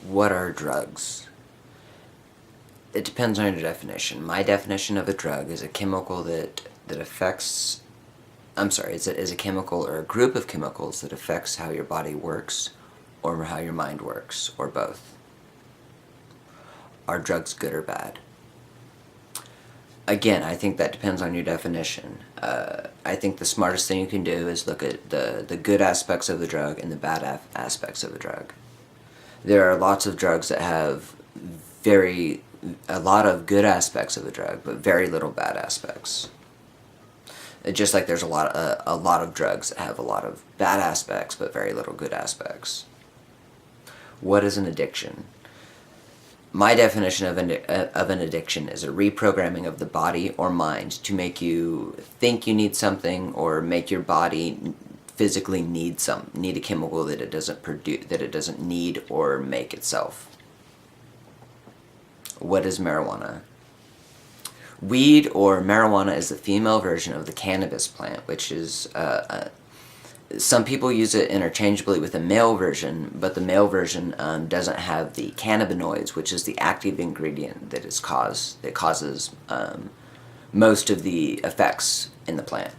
What are drugs? It depends on your definition. My definition of a drug is a chemical that affects... is a chemical or a group of chemicals that affects how your body works or how your mind works, or both. Are drugs good or bad? Again, I think that depends on your definition. I think the smartest thing you can do is look at the good aspects of the drug and the bad aspects of the drug. There are lots of drugs that have a lot of good aspects of the drug, but very little bad aspects. Just like there's a lot of drugs that have a lot of bad aspects, but very little good aspects. What is an addiction? My definition of an addiction is a reprogramming of the body or mind to make you think you need something, or make your body physically need a chemical that it doesn't produce, that it doesn't need or make itself. What is marijuana? Weed, or marijuana, is the female version of the cannabis plant, which is some people use it interchangeably with the male version, but the male version doesn't have the cannabinoids, which is the active ingredient that causes most of the effects in the plant.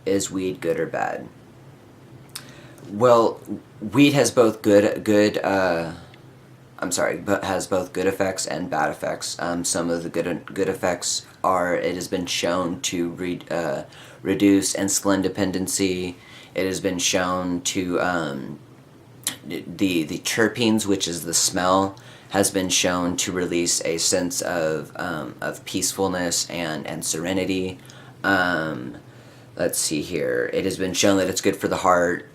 Is weed good or bad? Well, weed has both has both good effects and bad effects. Some of the good effects are, it has been shown to reduce insulin dependency. It has been shown to the terpenes, which is the smell, has been shown to release a sense of peacefulness and serenity. Let's see here. It has been shown that it's good for the heart.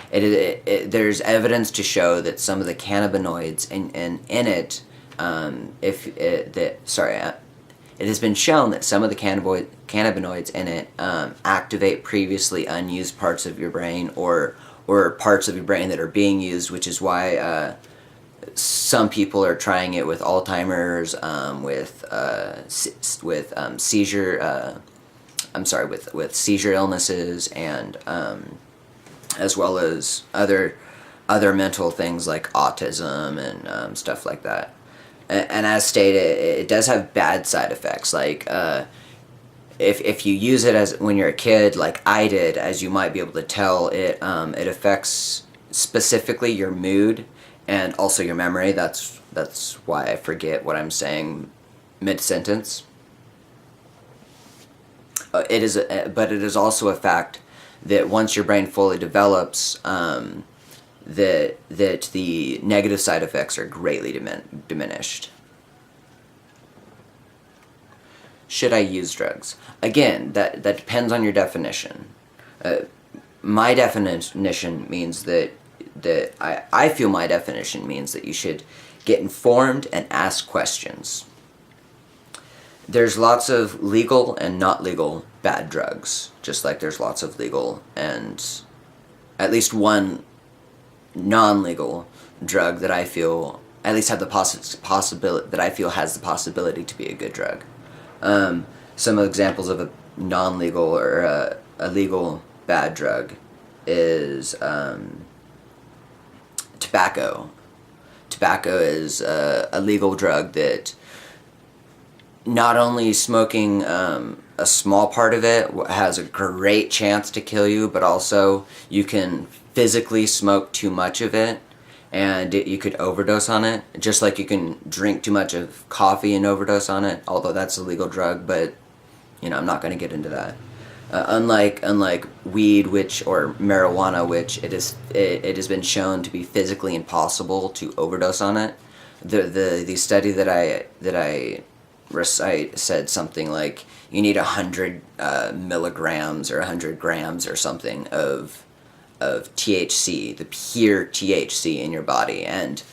There's evidence to show that some of the cannabinoids in it, it has been shown that some of the cannabinoids in it activate previously unused parts of your brain, or parts of your brain that are being used, which is why some people are trying it with Alzheimer's, with seizure illnesses, and as well as other mental things like autism and stuff like that. And as stated, it does have bad side effects. Like if you use it as when you're a kid, like I did, as you might be able to tell, it affects specifically your mood and also your memory. That's why I forget what I'm saying mid-sentence. But it is also a fact that once your brain fully develops, that the negative side effects are greatly diminished. Should I use drugs? Again, that depends on your definition. My definition means that I feel my definition means that you should get informed and ask questions. There's lots of legal and not legal bad drugs, just like there's lots of legal and at least one non-legal drug that I feel at least have the possibility that I feel has the possibility to be a good drug. Some examples of a non-legal or a legal bad drug is tobacco. Tobacco is a legal drug that not only smoking a small part of it has a great chance to kill you, but also you can physically smoke too much of it and you could overdose on it, just like you can drink too much of coffee and overdose on it, although that's a legal drug, but I'm not going to get into that. Unlike weed, or marijuana, which it has been shown to be physically impossible to overdose on it. The study that I recite said something like you need 100 milligrams or 100 grams or something of THC, the pure THC in your body, and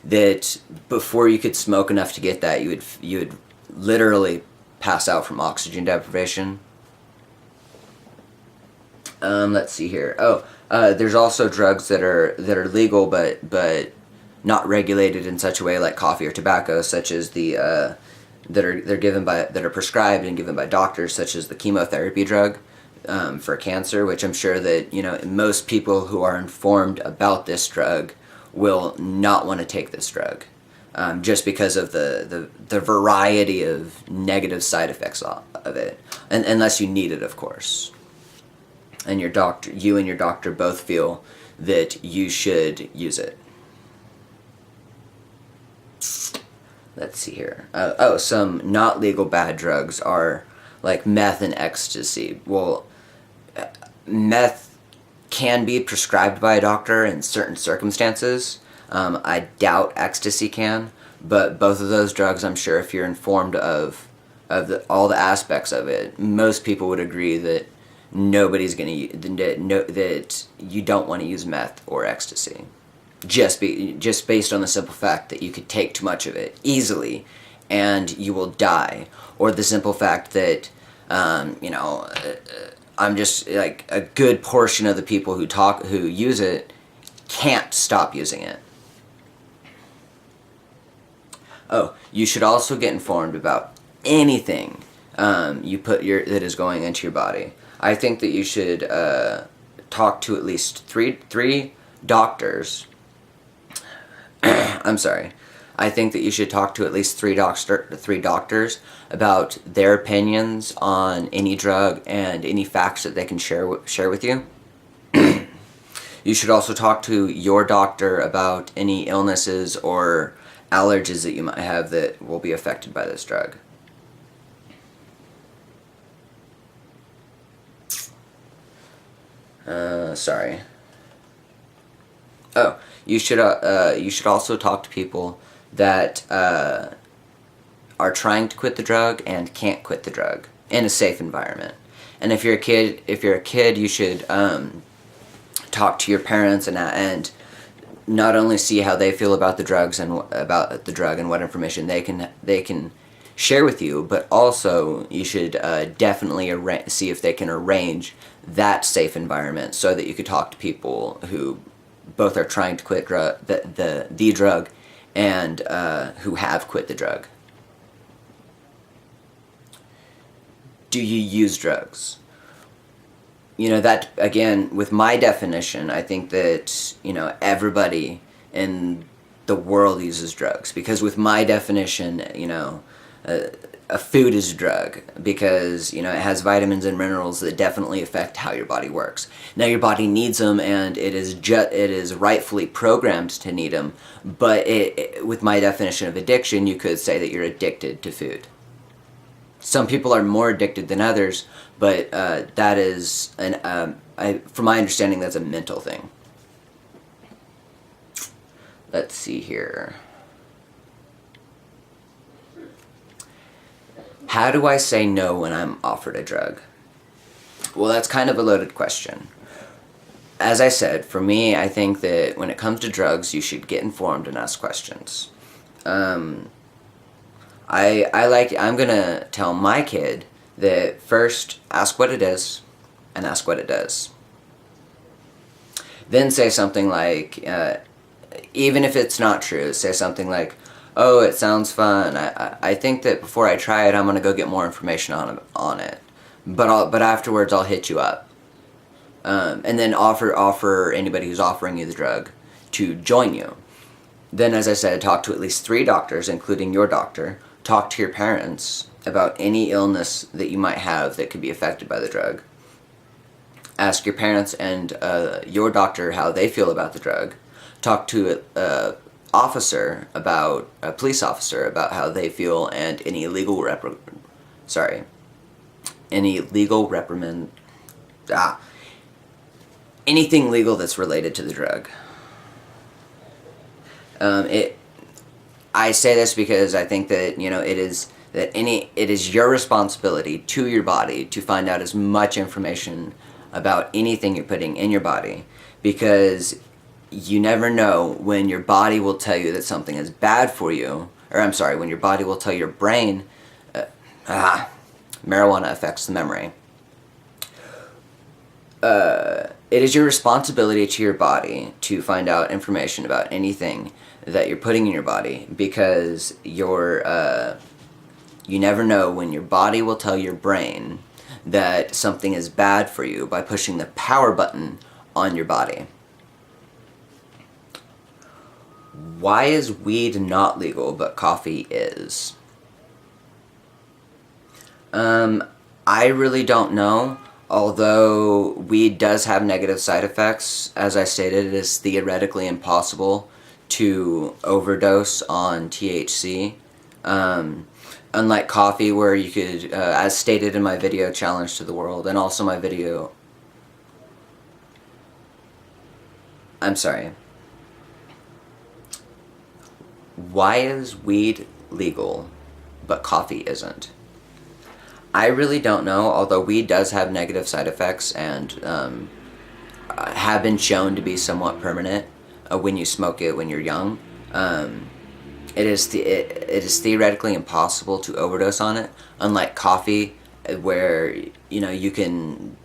that before you could smoke enough to get that, you would literally pass out from oxygen deprivation. Let's see here. There's also drugs that are legal but not regulated in such a way, like coffee or tobacco, such as the that are prescribed and given by doctors, such as the chemotherapy drug for cancer, which I'm sure that most people who are informed about this drug will not want to take this drug, just because of the variety of negative side effects of it, and unless you need it, of course, and you and your doctor both feel that you should use it. Let's see here. Some not legal bad drugs are like meth and ecstasy. Well, meth can be prescribed by a doctor in certain circumstances. I doubt ecstasy can, but both of those drugs, I'm sure if you're informed of all the aspects of it, most people would agree that nobody's going to that you don't want to use meth or ecstasy. Just based on the simple fact that you could take too much of it easily and you will die, or the simple fact that I'm just like a good portion of the people who use it can't stop using it. Oh, you should also get informed about anything that is going into your body. I think that you should talk to at least three doctors. I'm sorry. I think that you should talk to at least three doctors about their opinions on any drug and any facts that they can share with you. You should also talk to your doctor about any illnesses or allergies that you might have that will be affected by this drug. Sorry. Oh, you should also talk to people that are trying to quit the drug and can't quit the drug in a safe environment. And if you're a kid, you should talk to your parents and not only see how they feel about the drugs and about the drug and what information they can share with you, but also you should definitely see if they can arrange that safe environment so that you could talk to people who both are trying to quit the drug and who have quit the drug. Do you use drugs? That, again, with my definition, I think that, everybody in the world uses drugs. Because with my definition, a food is a drug because, it has vitamins and minerals that definitely affect how your body works. Now, your body needs them, and it is rightfully programmed to need them, but with my definition of addiction, you could say that you're addicted to food. Some people are more addicted than others, but that is, from my understanding, that's a mental thing. Let's see here. How do I say no when I'm offered a drug? Well, that's kind of a loaded question. As I said, for me, I think that when it comes to drugs, you should get informed and ask questions. I'm gonna tell my kid that first, ask what it is, and ask what it does. Then say something like, even if it's not true, say something like, oh, it sounds fun. I think that before I try it, I'm gonna go get more information on it. But afterwards, I'll hit you up. And then offer anybody who's offering you the drug to join you. Then, as I said, talk to at least 3 doctors, including your doctor. Talk to your parents about any illness that you might have that could be affected by the drug. Ask your parents and your doctor how they feel about the drug. Talk to a police officer about how they feel and any legal anything legal that's related to the drug. I say this because I think that it is your responsibility to your body to find out as much information about anything you're putting in your body, because you never know when your body will tell you that something is bad for you, when your body will tell your brain, marijuana affects the memory. It is your responsibility to your body to find out information about anything that you're putting in your body, because you never know when your body will tell your brain that something is bad for you by pushing the power button on your body. Why is weed not legal but coffee is? I really don't know. Although weed does have negative side effects, as I stated, it is theoretically impossible to overdose on THC. Unlike coffee, where you could, as stated in my video Challenge to the World, and also my video... I'm sorry. Why is weed legal, but coffee isn't? I really don't know, although weed does have negative side effects and have been shown to be somewhat permanent when you smoke it when you're young. It is theoretically impossible to overdose on it, unlike coffee, where you can,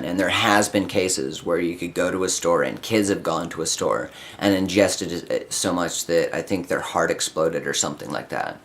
and there has been cases where you could go to a store, and kids have gone to a store and ingested it so much that I think their heart exploded or something like that.